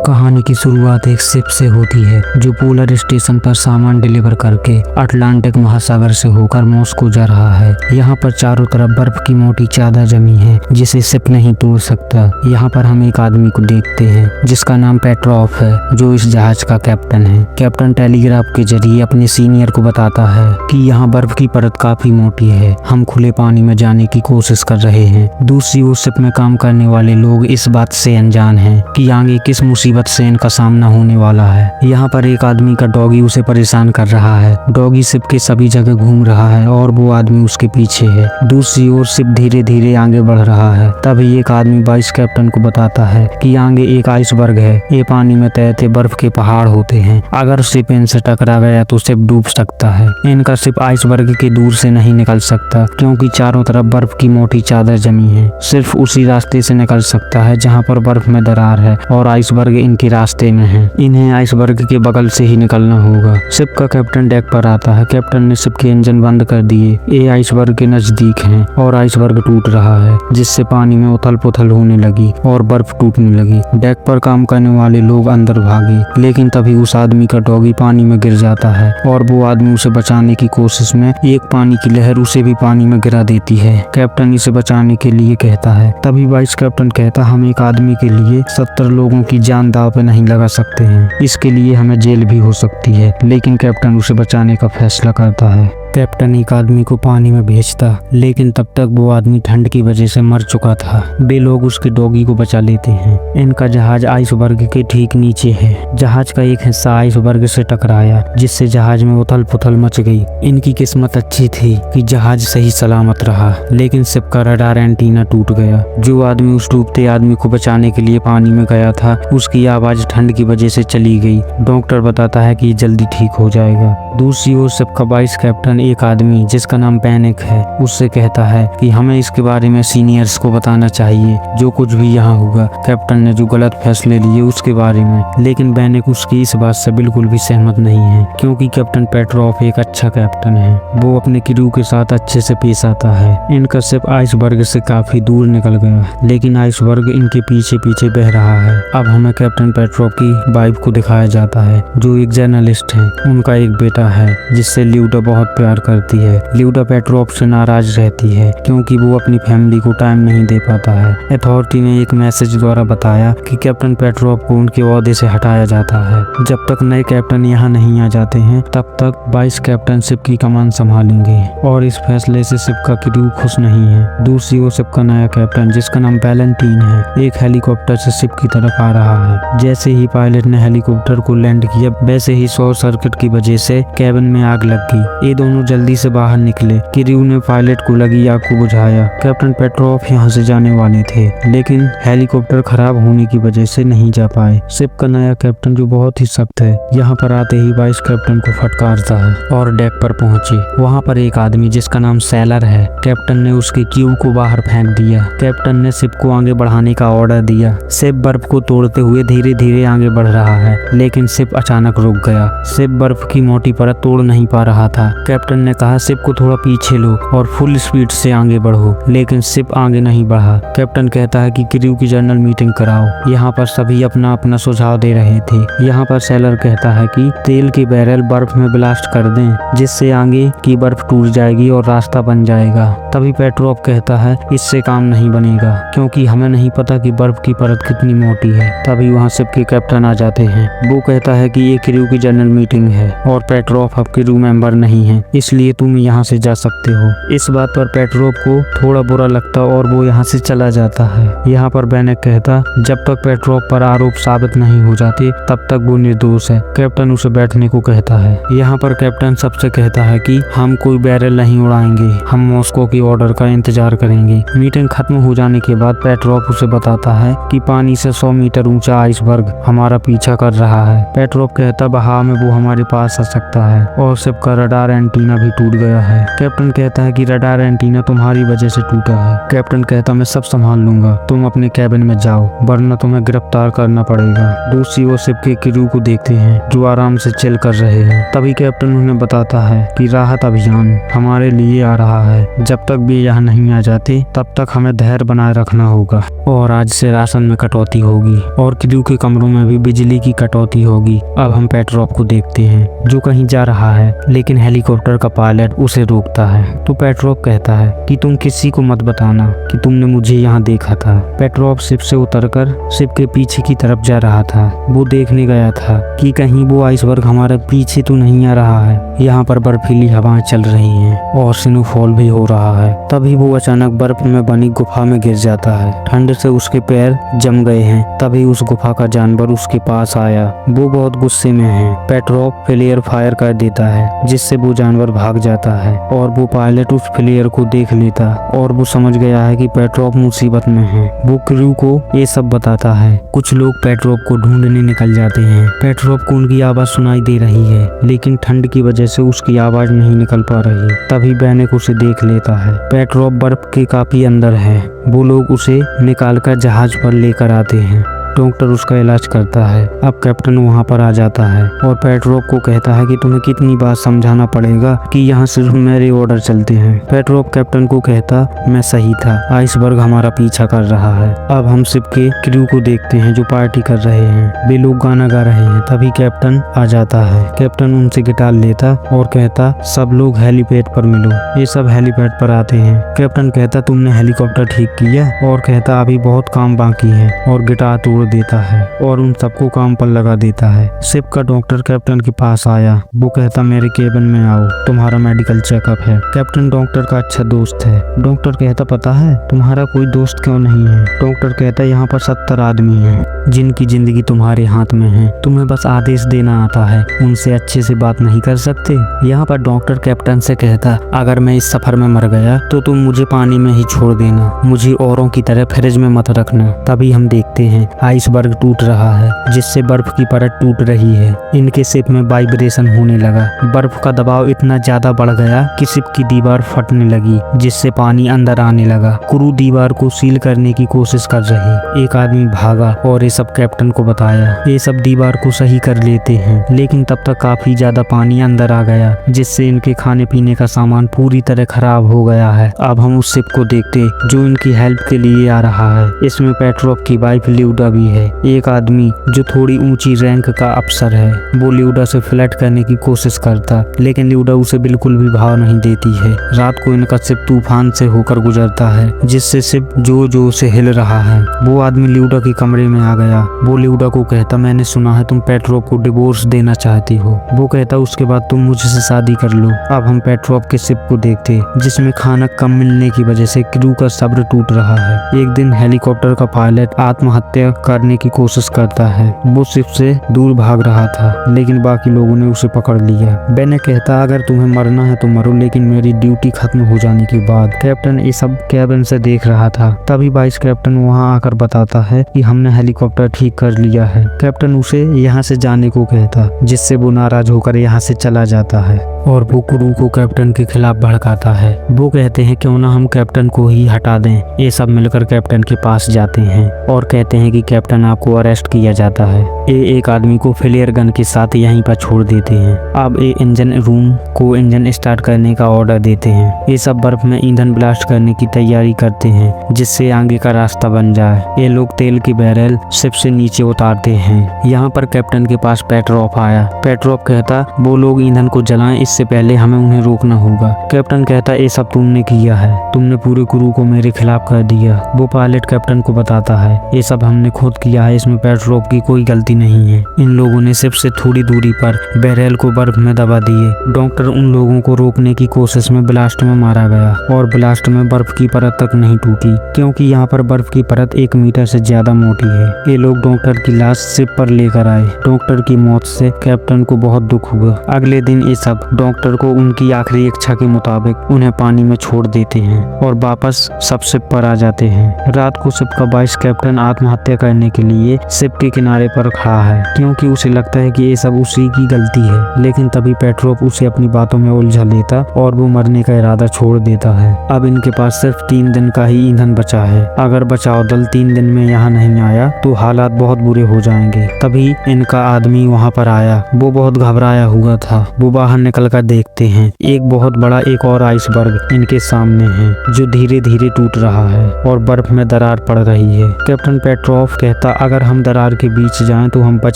कहानी की शुरुआत एक शिप से होती है जो पोलर स्टेशन पर सामान डिलीवर करके अटलांटिक महासागर से होकर मॉस्को जा रहा है। यहाँ पर चारों तरफ बर्फ की मोटी चादर जमी है जिसे शिप नहीं तोड़ सकता। यहाँ पर हम एक आदमी को देखते हैं जिसका नाम पेट्रोफ है, जो इस जहाज का कैप्टन है। कैप्टन टेलीग्राफ के जरिए अपने सीनियर को बताता है कि यहाँ बर्फ की परत काफी मोटी है, हम खुले पानी में जाने की कोशिश कर रहे हैं। दूसरी ओर शिप में काम करने वाले लोग इस बात से अनजान हैं कि आगे किस मुसीबत से इनका सामना होने वाला है। यहाँ पर एक आदमी का डॉगी उसे परेशान कर रहा है। डॉगी शिप के सभी जगह घूम रहा है और वो आदमी उसके पीछे है। दूसरी ओर शिप धीरे धीरे आगे बढ़ रहा है। तभी एक आदमी वाइस कैप्टन को बताता है कि आगे एक आइसबर्ग है, ये पानी में तैरते बर्फ के पहाड़ होते हैं। अगर शिप इनसे टकरा गया तो शिप डूब सकता है। इनका शिप आइसबर्ग के दूर से नहीं निकल सकता क्योंकि चारों तरफ बर्फ की मोटी चादर जमी है। सिर्फ उसी रास्ते से निकल सकता है जहाँ पर बर्फ में दरार है और आइसबर्ग इनके रास्ते में है। इन्हें आइसबर्ग के बगल से ही निकलना होगा। शिप का कैप्टन डेक पर आता है। कैप्टन ने शिप के इंजन बंद कर दिए। ये आइसबर्ग के नजदीक हैं और आइसबर्ग टूट रहा है जिससे पानी में उथल पुथल होने लगी और बर्फ टूटने लगी। डेक पर काम करने वाले लोग अंदर भागे, लेकिन तभी उस आदमी का डॉगी पानी में गिर जाता है और वो आदमी उसे बचाने की कोशिश में एक पानी की लहर उसे भी पानी में गिरा देती है। कैप्टन इसे बचाने के लिए कहता है। तभी वाइस कैप्टन कहता, हम एक आदमी के लिए 70 लोगों की जान दांव पे नहीं लगा सकते हैं, इसके लिए हमें जेल भी हो सकती है। लेकिन कैप्टन उसे बचाने का फैसला करता है। कैप्टन एक आदमी को पानी में भेजता, लेकिन तब तक वो आदमी ठंड की वजह से मर चुका था। वे लोग उसके डॉगी को बचा लेते हैं। इनका जहाज आइसबर्ग के ठीक नीचे है। जहाज का एक हिस्सा आइसबर्ग से टकराया जिससे जहाज में उथल पुथल मच गई। इनकी किस्मत अच्छी थी कि जहाज सही सलामत रहा, लेकिन शिप का रडार एंटीना टूट गया। जो आदमी उस डूबते आदमी को बचाने के लिए पानी में गया था, उसकी आवाज ठंड की वजह से चली गई। डॉक्टर बताता है कि जल्दी ठीक हो जाएगा। दूसरी ओर शिप का वाइस कैप्टन एक आदमी जिसका नाम पैनिक है उससे कहता है कि हमें इसके बारे में सीनियर्स को बताना चाहिए, जो कुछ भी यहाँ होगा। कैप्टन ने जो गलत फैसले लिए उसके बारे में। लेकिन पैनिक उसकी इस बात से बिल्कुल भी सहमत नहीं है क्योंकि कैप्टन पेट्रोफ एक अच्छा कैप्टन है। वो अपने क्रू के साथ अच्छे से पेश आता है। इनका शिप आइसबर्ग से काफी दूर निकल गया, लेकिन आइसबर्ग इनके पीछे पीछे बह रहा है। अब हमें कैप्टन पेट्रोफ की वाइफ को दिखाया जाता है जो एक जर्नलिस्ट है। उनका एक बेटा है जिससे ल्यूडा बहुत प्यार करती है। ल्यूडा पेट्रोफ से नाराज रहती है क्योंकि वो अपनी फैमिली को टाइम नहीं दे पाता है। अथॉरिटी ने एक मैसेज द्वारा बताया कि कैप्टन पेट्रोफ को उनके ओहदे से हटाया जाता है। जब तक नए कैप्टन यहाँ नहीं आ जाते हैं तब तक वाइस कैप्टन शिप की कमान संभालेंगे और इस फैसले से शिप का क्रू खुश नहीं है। दूसरी ओर शिप का नया कैप्टन जिसका नाम वैलेंटीन है एक हेलीकॉप्टर से शिप की तरफ आ रहा है। जैसे ही पायलट ने हेलीकॉप्टर को लैंड किया वैसे ही शॉर्ट सर्किट की वजह से कैबिन में आग लग गई। ये दोनों जल्दी से बाहर निकले। क्रू ने पायलट को लगी आग को बुझाया। कैप्टन पेट्रोफ यहाँ से जाने वाले थे, लेकिन हेलीकॉप्टर खराब होने की वजह से नहीं जा पाए। शिप का नया कैप्टन जो बहुत ही सख्त है यहाँ पर आते ही वाइस कैप्टन को फटकारता है और डेक पर पहुंचे। वहाँ पर एक आदमी जिसका नाम सैलर है, कैप्टन ने उसके क्रू को बाहर फेंक दिया। कैप्टन ने शिप को आगे बढ़ाने का ऑर्डर दिया। शिप बर्फ को तोड़ते हुए धीरे धीरे आगे बढ़ रहा है, लेकिन शिप अचानक रुक गया। शिप बर्फ की मोटी परत तोड़ नहीं पा रहा था। कैप्टन ने कहा शिप को थोड़ा पीछे लो और फुल स्पीड से आगे बढ़ो, लेकिन शिप आगे नहीं बढ़ा। कैप्टन कहता है कि क्रू की जनरल मीटिंग कराओ। यहाँ पर सभी अपना अपना सुझाव दे रहे थे। यहाँ पर सैलर कहता है कि तेल के बैरल बर्फ में ब्लास्ट कर दें जिससे आगे की बर्फ टूट जाएगी और रास्ता बन जाएगा। तभी पेट्रोफ कहता है इससे काम नहीं बनेगा क्योंकि हमें नहीं पता कि बर्फ की परत कितनी मोटी है। तभी वहाँ शिप के कैप्टन आ जाते हैं। वो कहता है कि ये क्रू की जनरल मीटिंग है और पेट्रोफ अब क्रू मेंबर नहीं है, इसलिए तुम यहाँ से जा सकते हो। इस बात पर पेट्रोफ को थोड़ा बुरा लगता और वो यहाँ से चला जाता है। यहाँ पर पैनिक कहता जब तक पेट्रोफ पर आरोप साबित नहीं हो जाते तब तक वो निर्दोष है। कैप्टन उसे बैठने को कहता है। यहाँ पर कैप्टन सबसे कहता है कि हम कोई बैरल नहीं उड़ाएंगे, हम मॉस्को की ऑर्डर का इंतजार करेंगे। मीटिंग खत्म हो जाने के बाद पेट्रोफ उसे बताता है कि पानी से 100 मीटर ऊंचा आइसबर्ग हमारा पीछा कर रहा है। पेट्रोफ कहता बहाव में वो हमारे पास आ सकता लगता है और शिप का रडार एंटीना भी टूट गया है। कैप्टन कहता है कि रडार एंटीना तुम्हारी वजह से टूटा है। कैप्टन कहता मैं सब संभाल लूंगा, तुम अपने कैबिन में जाओ वरना तुम्हें गिरफ्तार करना पड़ेगा। दूसरी ओर शिप के क्रू को देखते हैं जो आराम से चिल कर रहे हैं। तभी कैप्टन उन्हें बताता है कि राहत अभियान हमारे लिए आ रहा है, जब तक भी यहाँ नहीं आ जाते तब तक हमें धैर्य बनाए रखना होगा और आज से राशन में कटौती होगी और क्रू के कमरों में भी बिजली की कटौती होगी। अब हम पेट्रोप को देखते हैं जो कहीं जा रहा है, लेकिन हेलीकॉप्टर का पायलट उसे रोकता है। तो पेट्रोप कहता है कि तुम किसी को मत बताना कि तुमने मुझे यहाँ देखा था। पेट्रोप शिप से उतरकर शिप के पीछे की तरफ जा रहा था। वो देखने गया था कि कहीं वो आइसबर्ग हमारे पीछे तो नहीं आ रहा है। यहाँ पर बर्फीली हवाएं चल रही हैं और स्नोफॉल भी हो रहा है। तभी वो अचानक बर्फ में बनी गुफा में गिर जाता है। ठंड से उसके पैर जम गए हैं। तभी उस गुफा का जानवर उसके पास आया। वो बहुत गुस्से में है। पेट्रोप फ्लेयर फायर कर देता है जिससे वो जानवर भाग जाता है और वो पायलट उस फ्लेयर को देख लेता और वो समझ गया है कि पेट्रोप मुसीबत में है। वो क्रू को ये सब बताता है। कुछ लोग पेट्रोप को ढूंढने निकल जाते हैं। पेट्रोप को उनकी आवाज सुनाई दे रही है, लेकिन ठंड की वजह से उसकी आवाज नहीं निकल पा रही। तभी बैनेक उसे देख लेता है। पेट्रोप बर्फ के काफी अंदर है। वो लोग उसे निकालकर जहाज पर लेकर आते हैं। डॉक्टर उसका इलाज करता है। अब कैप्टन वहाँ पर आ जाता है और पेट्रोप को कहता है कि तुम्हें कितनी बार समझाना पड़ेगा कि यहाँ सिर्फ मेरे ऑर्डर चलते हैं। पेट्रोप कैप्टन को कहता मैं सही था, आइसबर्ग हमारा पीछा कर रहा है। अब हम शिप के क्रू को देखते हैं जो पार्टी कर रहे हैं। वे लोग गाना गा रहे हैं। तभी कैप्टन आ जाता है। कैप्टन उनसे गिटार लेता और कहता सब लोग हेलीपैड पर मिलो। ये सब हेलीपैड पर आते हैं। कैप्टन कहता तुमने हेलीकॉप्टर ठीक किया और कहता अभी बहुत काम बाकी है और गिटार तोड़ देता है और उन सबको काम पर लगा देता है। शिप का डॉक्टर कैप्टन के पास आया। वो कहता मेरे केबिन में आओ, तुम्हारा मेडिकल चेकअप है। कैप्टन डॉक्टर का अच्छा दोस्त है। डॉक्टर कहता पता है तुम्हारा कोई दोस्त क्यों नहीं है। डॉक्टर कहता यहाँ पर 70 आदमी हैं जिनकी जिंदगी तुम्हारे हाथ में है। तुम्हें बस आदेश देना आता है, उनसे अच्छे से बात नहीं कर सकते। यहाँ पर डॉक्टर कैप्टन से कहता अगर मैं इस सफर में मर गया तो तुम मुझे पानी में ही छोड़ देना, मुझे औरों की तरह फ्रिज में मत रखना। तभी हम देखते हैं आइसबर्ग टूट रहा है जिससे बर्फ की परत टूट रही है। इनके शिप में वाइब्रेशन होने लगा। बर्फ का दबाव इतना ज्यादा बढ़ गया कि शिप की दीवार फटने लगी जिससे पानी अंदर आने लगा। क्रू दीवार को सील करने की कोशिश कर रही। एक आदमी भागा और ये सब कैप्टन को बताया। ये सब दीवार को सही कर लेते हैं, लेकिन तब तक काफी ज्यादा पानी अंदर आ गया जिससे इनके खाने पीने का सामान पूरी तरह खराब हो गया है। अब हम उस शिप को देखते जो इनकी हेल्प के लिए आ रहा है। इसमें पेट्रोप की वाइफ ल्यूडा भी है। एक आदमी जो थोड़ी ऊंची रैंक का अफसर है वो ल्यूडा से फ्लर्ट करने की कोशिश करता, लेकिन ल्यूडा उसे बिल्कुल भी भाव नहीं देती है। रात को इनका शिप तूफान से होकर गुजरता है जिससे शिप जोर जोर से हिल रहा है। वो आदमी ल्यूडा के कमरे में आ गया। वो ल्यूडा को कहता मैंने सुना है तुम पेट्रोप को डिवोर्स देना चाहती हो। वो कहता उसके बाद तुम मुझसे शादी कर लो। अब हम पेट्रोप के शिप को देखते जिसमें खाना कम मिलने की वजह से क्रू का सब्र टूट रहा है। एक दिन हेलीकॉप्टर का पायलट आत्महत्या करने की कोशिश करता है। वो शिप से दूर भाग रहा था, लेकिन बाकी लोगों ने उसे पकड़ लिया। बेने कहता अगर तुम्हें मरना है तो मरो, लेकिन मेरी ड्यूटी खत्म हो जाने के बाद। कैप्टन ये सब कैबिन से देख रहा था। तभी वाइस कैप्टन वहां आकर बताता है कि हमने हेलीकॉप्टर ठीक कर लिया है। कैप्टन उसे यहाँ से जाने को कहता जिससे वो नाराज होकर यहाँ से चला जाता है और वो क्रू को कैप्टन के खिलाफ भड़काता है। वो कहते हैं क्यों ना हम कैप्टन को ही हटा दें। ये सब मिलकर कैप्टन के पास जाते हैं और कहते हैं कि कैप्टन आपको अरेस्ट किया जाता है। ये एक आदमी को फ्लेयर गन के साथ यहीं पर छोड़ देते हैं। अब ये इंजन रूम को इंजन स्टार्ट करने का ऑर्डर देते हैं। ये सब बर्फ में ईंधन ब्लास्ट करने की तैयारी करते हैं जिससे आगे का रास्ता बन जाए। ये लोग तेल की बैरल शिप से नीचे उतारते हैं। यहाँ पर कैप्टन के पास पेट्रोप आया। पेट्रोप कहता वो लोग ईंधन को जलाएं, इससे पहले हमें उन्हें रोकना होगा। कैप्टन कहता ये सब तुमने किया है, तुमने पूरे क्रू को मेरे खिलाफ कर दिया। वो पायलट कैप्टन को बताता है ये सब हमने खुद किया है, इसमें पेट्रोप की कोई गलती नहीं है। इन लोगों ने शिप से थोड़ी दूरी पर बैरल को बर्फ में दबा दिए। डॉक्टर उन लोगों को रोकने की कोशिश में ब्लास्ट में मारा गया और ब्लास्ट में बर्फ की परत तक नहीं टूटी क्योंकि यहाँ पर बर्फ की परत 1 मीटर से ज्यादा मोटी है। ये लोग डॉक्टर की लाश शिप पर लेकर आए। डॉक्टर की मौत से कैप्टन को बहुत दुख हुआ। अगले दिन ये सब डॉक्टर को उनकी आखिरी इच्छा के मुताबिक उन्हें पानी में छोड़ देते हैं और वापस सब शिप पर आ जाते हैं। रात को शिप का वाइस कैप्टन आत्महत्या करने के लिए शिप के किनारे पर खड़ा है क्योंकि उसे लगता है कि ये सब उसी की गलती है, लेकिन तभी पेट्रोव उसे अपनी बातों में उलझा लेता और वो मरने का इरादा छोड़ देता है। अब इनके पास सिर्फ 3 दिन का ही ईंधन बचा है। अगर बचाव दल 3 दिन में यहाँ नहीं आया तो हालात बहुत बुरे हो जाएंगे। तभी इनका आदमी वहाँ पर आया। वो बहुत घबराया हुआ था। वो बाहर निकल कर देखते हैं, एक बहुत बड़ा एक और आइसबर्ग इनके सामने है जो धीरे धीरे टूट रहा है और बर्फ में दरार पड़ रही है। कैप्टन पेट्रोव कहता अगर हम दरार के बीच जाएं तो हम बच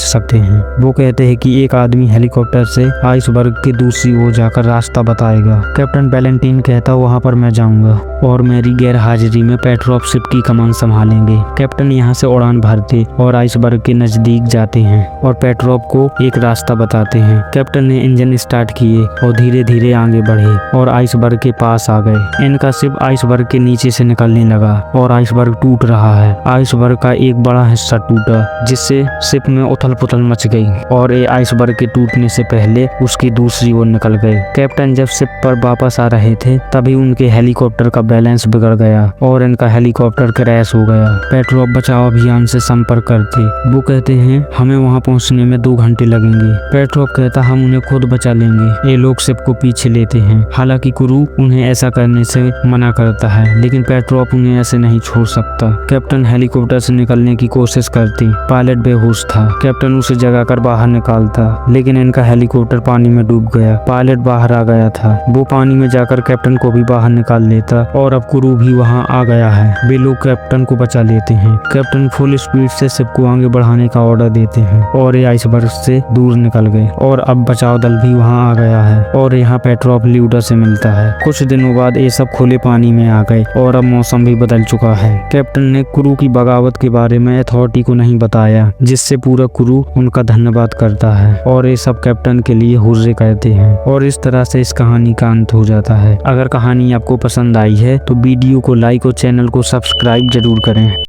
सकते हैं। वो कहते हैं कि एक आदमी हेलीकॉप्टर से आइसबर्ग के दूसरी ओर जाकर रास्ता बताएगा। कैप्टन वैलेंटाइन कहता वहाँ पर मैं जाऊंगा और मेरी गैर हाजिरी में पेट्रोव शिप की कमान संभालेंगे। कैप्टन यहाँ से उड़ान भरते और आइसबर्ग के नजदीक जाते हैं और पेट्रोव को एक रास्ता बताते हैं। कैप्टन ने इंजन स्टार्ट किए और धीरे धीरे आगे बढ़े और आइसबर्ग के पास आ गए। इनका शिप आइसबर्ग के नीचे से निकलने लगा और आइसबर्ग टूट रहा है। आइसबर्ग का एक बड़ा हिस्सा टूटा जिससे शिप में उथल पुथल मच गई और ये आइसबर्ग के टूटने से पहले उसकी दूसरी ओर निकल गए। कैप्टन जब शिप पर वापस आ रहे थे तभी उनके हेलीकॉप्टर का बैलेंस बिगड़ गया और इनका हेलीकॉप्टर क्रैश हो गया। पेट्रोव बचाव अभियान से संपर्क करते। वो कहते हैं हमें वहां पहुंचने में 2 घंटे लगेंगे। पेट्रोव कहता हम उन्हें खुद बचा लेंगे। ये लोग शिप को पीछे लेते हैं। हालांकि क्रू उन्हें ऐसा करने से मना करता है, लेकिन पेट्रोव उन्हें ऐसे नहीं छोड़ सकता। कैप्टन हेलीकॉप्टर से निकलने की कोशिश करती। पायलट बेहोश था। कैप्टन उसे जगाकर बाहर निकालता, लेकिन इनका हेलीकॉप्टर पानी में डूब गया। पायलट बाहर आ गया था। वो पानी में जाकर कैप्टन को भी बाहर निकाल लेता और अब क्रू भी वहां आ गया है। वे लोग कैप्टन को बचा लेते हैं। कैप्टन फुल स्पीड से शिप को आगे बढ़ाने का ऑर्डर देते हैं और ये आइसबर्ग से दूर निकल गए और अब बचाव दल भी वहां आ गया है और यहाँ पेट्रोव ल्यूडा से मिलता है। कुछ दिनों बाद ये सब खुले पानी में आ गए और अब मौसम भी बदल चुका है। कैप्टन ने क्रू की बगावत के बारे में अथॉरिटी को नहीं बताया, जिससे पूरा क्रू उनका धन्यवाद करता है और ये सब कैप्टन के लिए हुर्रे कहते हैं और इस तरह से इस कहानी का अंत हो जाता है। अगर कहानी आपको पसंद आई है तो वीडियो को लाइक और चैनल को सब्सक्राइब जरूर करें।